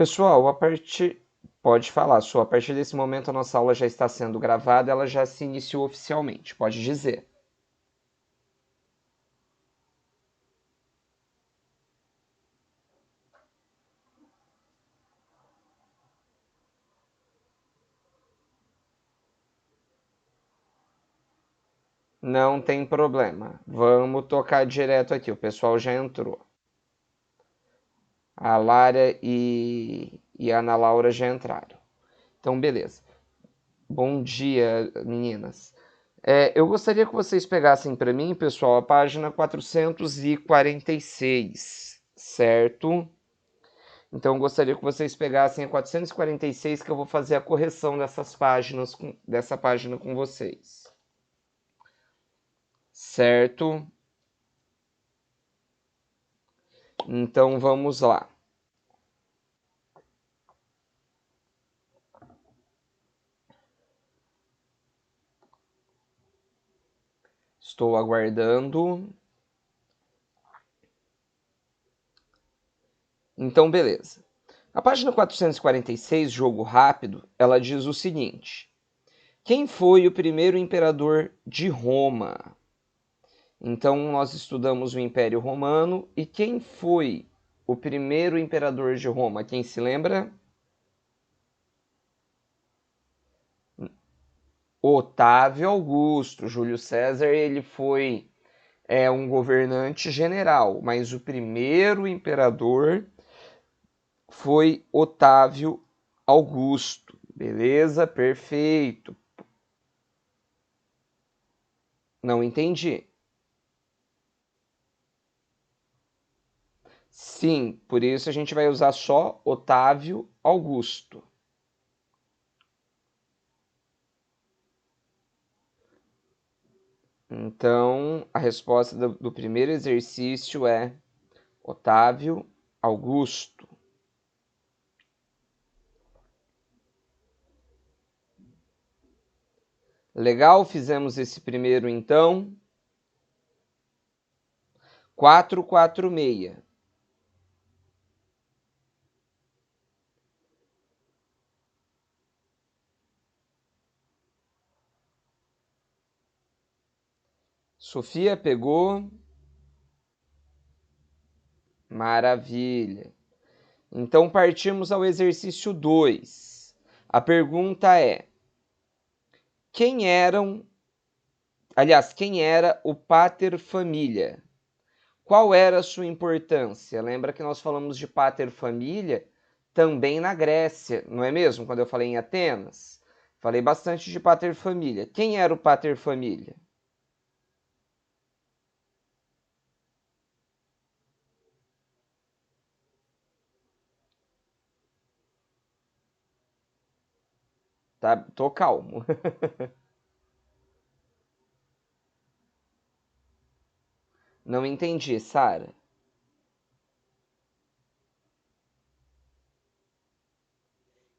Pessoal, pode falar, a partir desse momento a nossa aula já está sendo gravada, ela já se iniciou oficialmente, pode dizer. Não tem problema, vamos tocar direto aqui, o pessoal já entrou. A Lara e a Ana Laura já entraram. Então, beleza. Bom dia, meninas. Eu gostaria que vocês pegassem para mim, pessoal, a página 446, certo? Então, eu gostaria que vocês pegassem a 446, que eu vou fazer a correção dessa página com vocês. Certo? Então, vamos lá. Estou aguardando. Então, beleza. A página 446, jogo rápido, ela diz o seguinte: quem foi o primeiro imperador de Roma? Então, nós estudamos o Império Romano. E quem foi o primeiro imperador de Roma? Quem se lembra? Otávio Augusto. Júlio César, ele foi um governante general, mas o primeiro imperador foi Otávio Augusto. Beleza? Perfeito. Não entendi. Sim, por isso a gente vai usar só Otávio Augusto. Então, a resposta do primeiro exercício é Otávio Augusto. Legal, fizemos esse primeiro então. 446. Sofia pegou. Maravilha. Então partimos ao exercício 2. A pergunta é: quem era o pater familia? Qual era a sua importância? Lembra que nós falamos de pater familia também na Grécia, não é mesmo? Quando eu falei em Atenas, falei bastante de pater familia. Quem era o pater familia? Tá, tô calmo. Não entendi, Sara.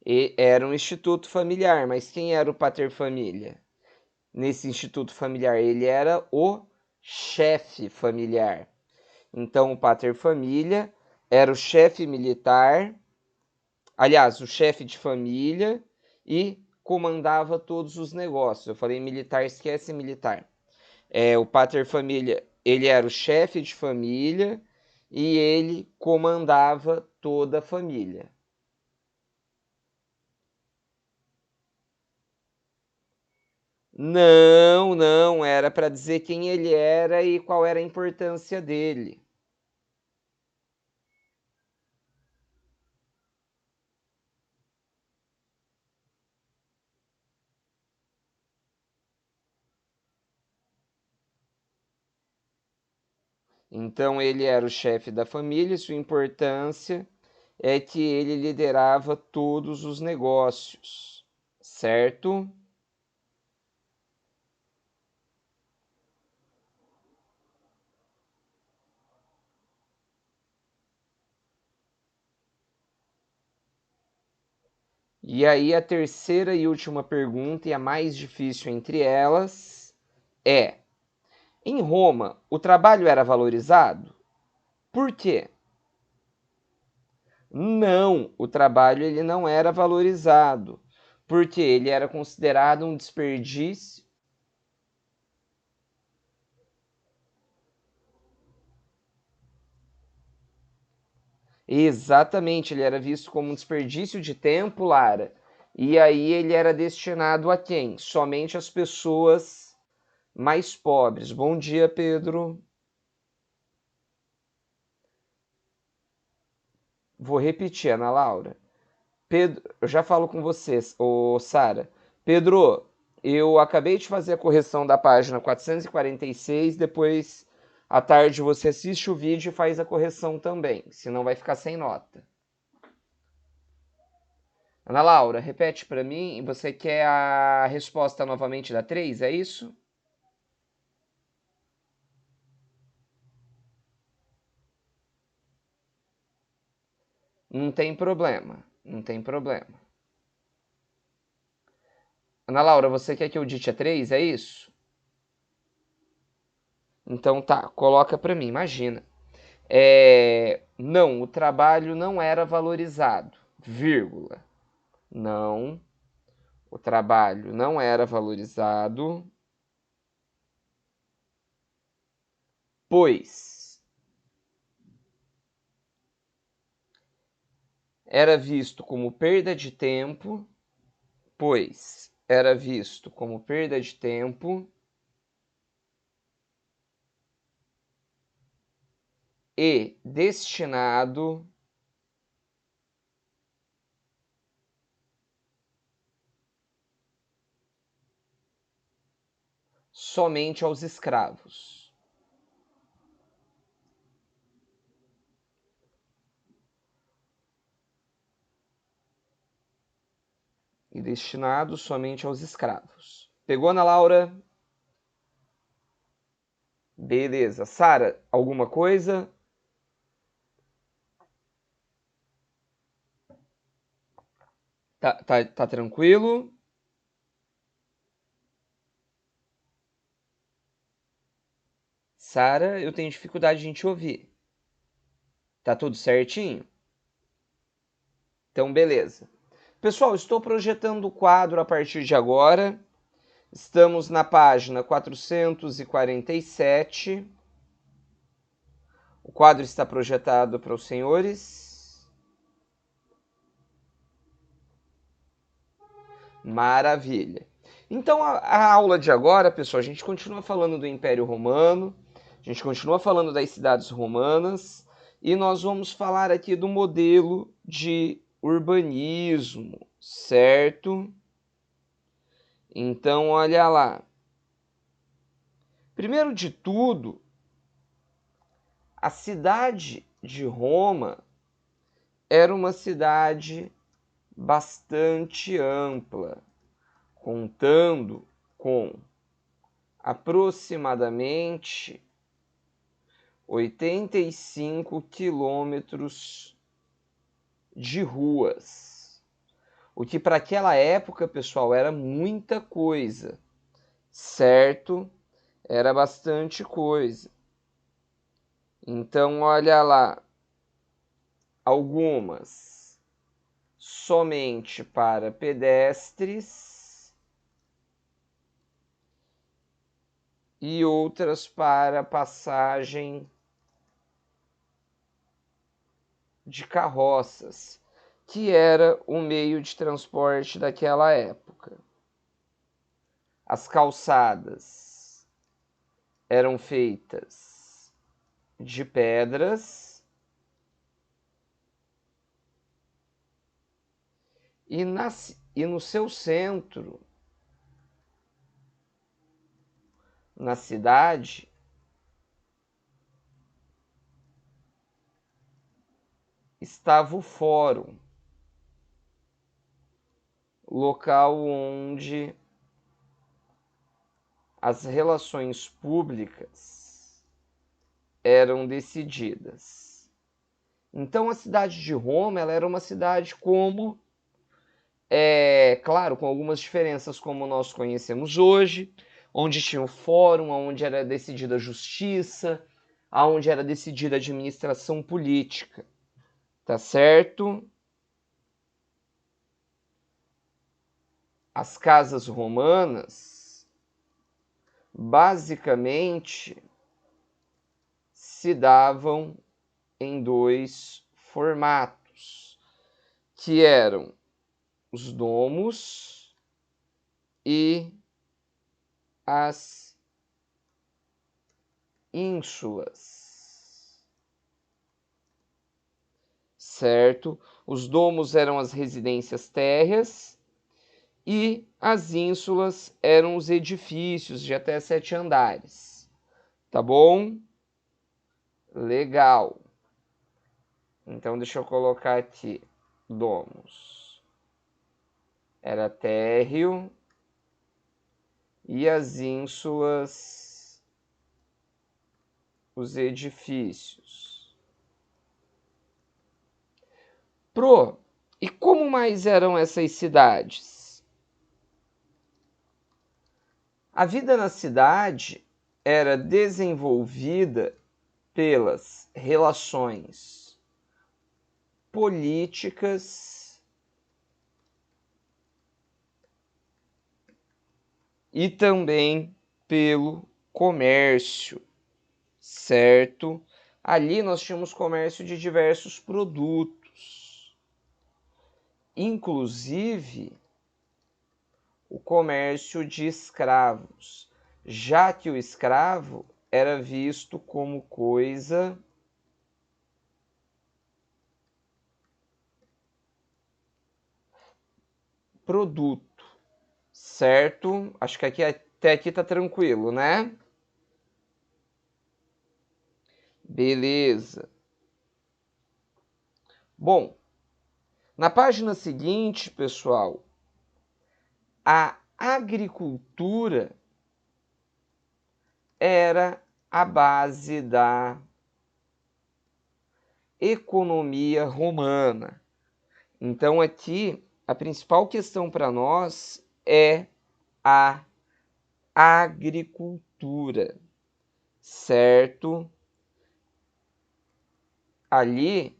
E era um instituto familiar, mas quem era o pater familia? Nesse instituto familiar, ele era o chefe familiar. Então, o pater familia era o chefe militar, aliás, o chefe de família, e comandava todos os negócios. Eu falei militar, esquece militar. O pater familia, ele era o chefe de família e ele comandava toda a família. Não, não, era para dizer quem ele era e qual era a importância dele. Então ele era o chefe da família, e sua importância é que ele liderava todos os negócios, certo? E aí a terceira e última pergunta, e a mais difícil entre elas, é: em Roma, o trabalho era valorizado? Por quê? Não, o trabalho ele não era valorizado, porque ele era considerado um desperdício. Exatamente, ele era visto como um desperdício de tempo, Lara. E aí ele era destinado a quem? Somente as pessoas mais pobres. Bom dia, Pedro. Vou repetir, Ana Laura. Pedro, eu já falo com vocês, ô Sara. Pedro, eu acabei de fazer a correção da página 446, depois à tarde você assiste o vídeo e faz a correção também, senão vai ficar sem nota. Ana Laura, repete para mim, você quer a resposta novamente da 3, é isso? Não tem problema, não tem problema. Ana Laura, você quer que eu dite a 3, é isso? Então tá, coloca para mim, imagina. Não, o trabalho não era valorizado, vírgula. Não, o trabalho não era valorizado, pois era visto como perda de tempo, pois era visto como perda de tempo e destinado somente aos escravos. E destinado somente aos escravos. Pegou, Ana Laura? Beleza. Sara, alguma coisa? Tá tranquilo? Sara, eu tenho dificuldade em te ouvir. Tá tudo certinho? Então, beleza. Pessoal, estou projetando o quadro a partir de agora. Estamos na página 447. O quadro está projetado para os senhores. Maravilha. Então, a aula de agora, pessoal, a gente continua falando do Império Romano, a gente continua falando das cidades romanas, e nós vamos falar aqui do modelo de urbanismo, certo? Então, olha lá. Primeiro de tudo, a cidade de Roma era uma cidade bastante ampla, contando com aproximadamente 85 quilômetros de ruas. O que para aquela época, pessoal, era muita coisa, certo? Era bastante coisa. Então, olha lá, algumas somente para pedestres e outras para passagem de carroças, que era o meio de transporte daquela época. As calçadas eram feitas de pedras e no seu centro, na cidade, estava o fórum, local onde as relações públicas eram decididas. Então a cidade de Roma ela era uma cidade como, claro, com algumas diferenças como nós conhecemos hoje, onde tinha o fórum, onde era decidida a justiça, onde era decidida a administração política. Tá certo? As casas romanas basicamente se davam em dois formatos, que eram os domos e as ínsulas, certo? Os domos eram as residências térreas e as ínsulas eram os edifícios de até 7 andares, tá bom? Legal. Então deixa eu colocar aqui, domos. Era térreo e as ínsulas, os edifícios. E como mais eram essas cidades? A vida na cidade era desenvolvida pelas relações políticas e também pelo comércio, certo? Ali nós tínhamos comércio de diversos produtos, inclusive o comércio de escravos, já que o escravo era visto como coisa produto, certo? Acho que aqui, até aqui tá tranquilo, né? Beleza. Bom, na página seguinte, pessoal, a agricultura era a base da economia romana. Então, aqui, a principal questão para nós é a agricultura, certo? Ali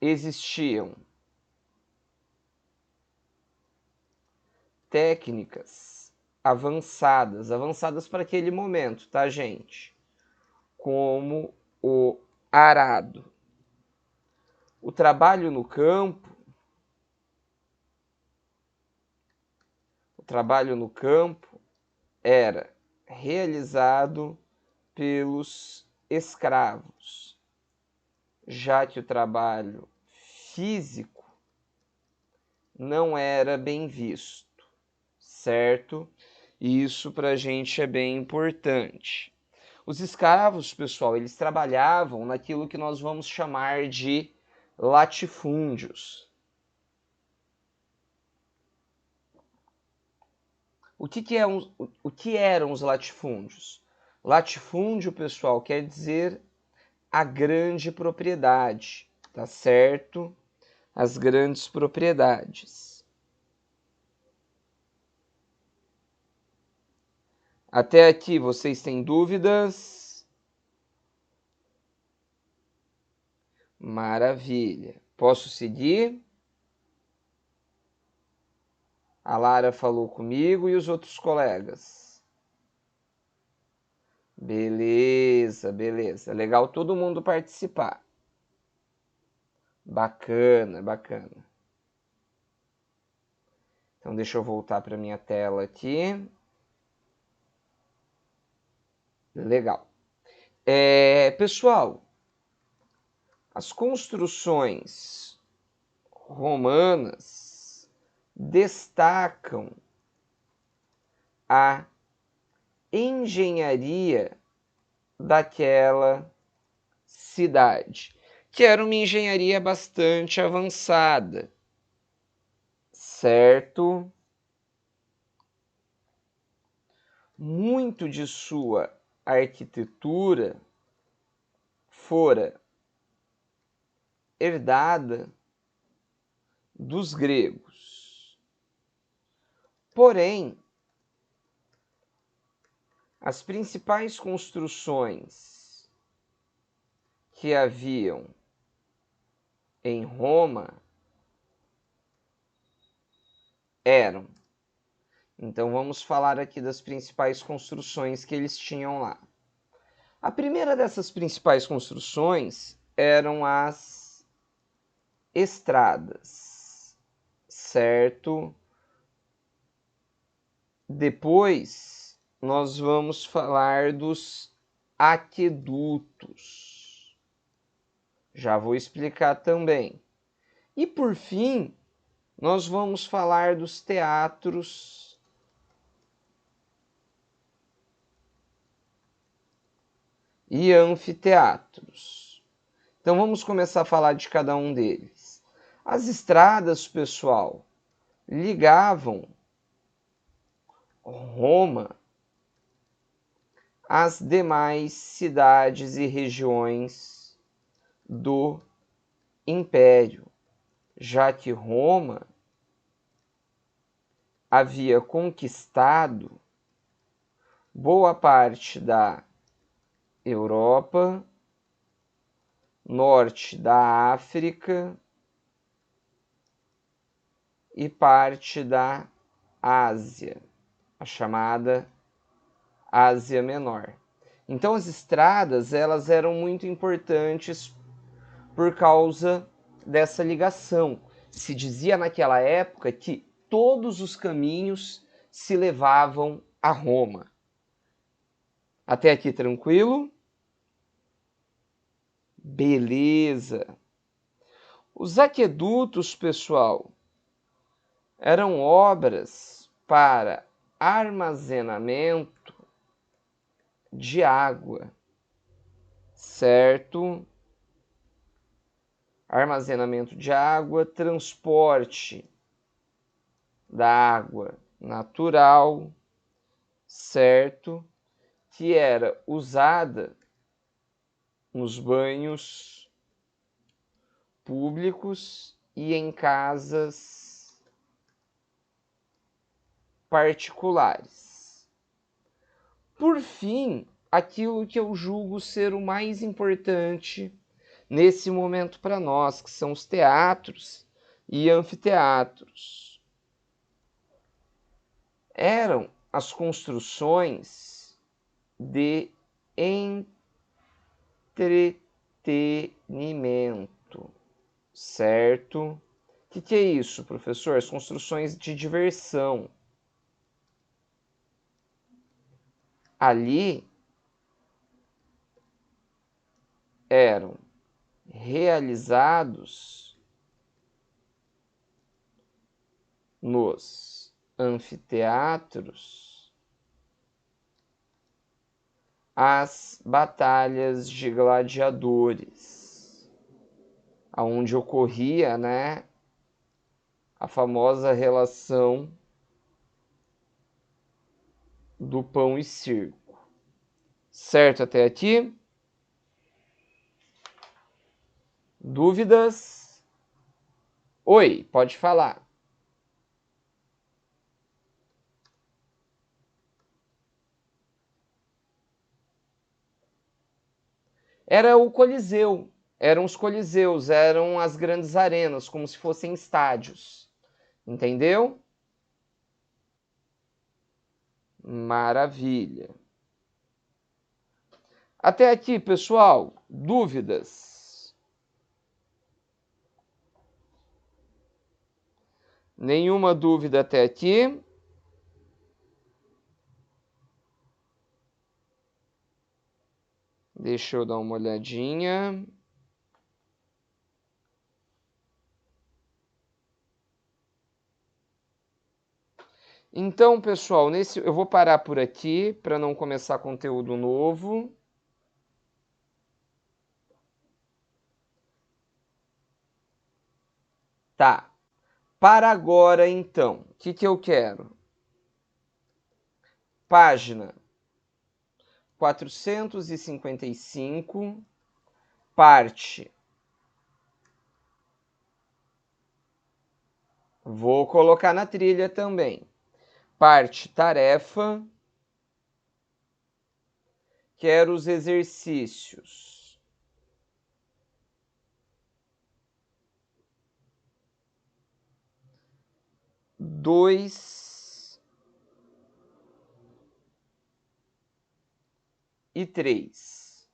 existiam técnicas avançadas para aquele momento, tá, gente? Como o arado. O trabalho no campo, era realizado pelos escravos, já que o trabalho físico não era bem visto, certo? E isso para a gente é bem importante. Os escravos, pessoal, eles trabalhavam naquilo que nós vamos chamar de latifúndios. O que eram os latifúndios? Latifúndio, pessoal, quer dizer a grande propriedade, tá certo? As grandes propriedades. Até aqui vocês têm dúvidas? Maravilha. Posso seguir? A Lara falou comigo e os outros colegas. Beleza, beleza. Legal todo mundo participar. Bacana, bacana. Então deixa eu voltar para minha tela aqui. Legal. Pessoal, as construções romanas destacam a engenharia daquela cidade, que era uma engenharia bastante avançada, certo? Muito de sua arquitetura fora herdada dos gregos. Porém, as principais construções que haviam em Roma eram. Então vamos falar aqui das principais construções que eles tinham lá. A primeira dessas principais construções eram as estradas, certo? Depois nós vamos falar dos aquedutos. Já vou explicar também. E por fim, nós vamos falar dos teatros e anfiteatros. Então vamos começar a falar de cada um deles. As estradas, pessoal, ligavam Roma às demais cidades e regiões do Império, já que Roma havia conquistado boa parte da Europa, norte da África e parte da Ásia, a chamada Ásia Menor. Então as estradas, elas eram muito importantes por causa dessa ligação. Se dizia naquela época que todos os caminhos se levavam a Roma. Até aqui tranquilo? Beleza. Os aquedutos, pessoal, eram obras para armazenamento de água, certo? Armazenamento de água, transporte da água natural, certo? Que era usada nos banhos públicos e em casas particulares. Por fim, aquilo que eu julgo ser o mais importante nesse momento para nós, que são os teatros e anfiteatros. Eram as construções de entretenimento, certo? O que é isso, professor? As construções de diversão. Ali eram realizados nos anfiteatros as batalhas de gladiadores, onde ocorria, né, a famosa relação do pão e circo. Certo até aqui? Dúvidas? Oi, pode falar. Era o Coliseu, eram os coliseus, eram as grandes arenas, como se fossem estádios. Entendeu? Maravilha. Até aqui, pessoal, dúvidas? Nenhuma dúvida até aqui? Deixa eu dar uma olhadinha. Então, pessoal, eu vou parar por aqui para não começar conteúdo novo. Tá. Para agora, então, o que eu quero? Página 455, parte. Vou colocar na trilha também. Parte tarefa. Quero os exercícios 2 e 3.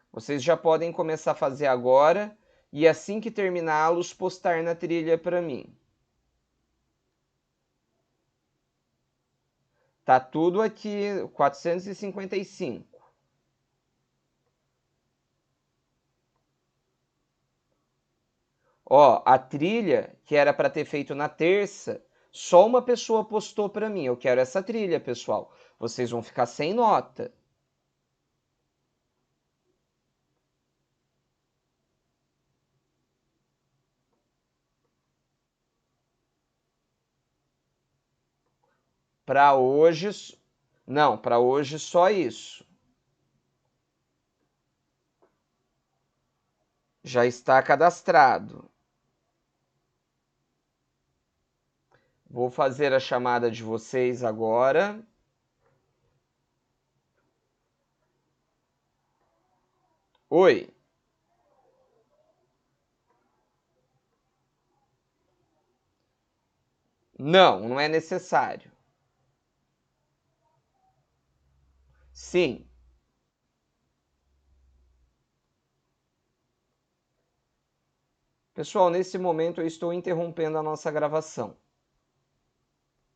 Vocês já podem começar a fazer agora e assim que terminá-los, postar na trilha para mim. Tá tudo aqui, 455. Ó, a trilha que era para ter feito na terça, só uma pessoa postou para mim. Eu quero essa trilha, pessoal. Vocês vão ficar sem nota. Para hoje, não, para hoje só isso. Já está cadastrado. Vou fazer a chamada de vocês agora. Oi. Não, não é necessário. Sim. Pessoal, nesse momento eu estou interrompendo a nossa gravação.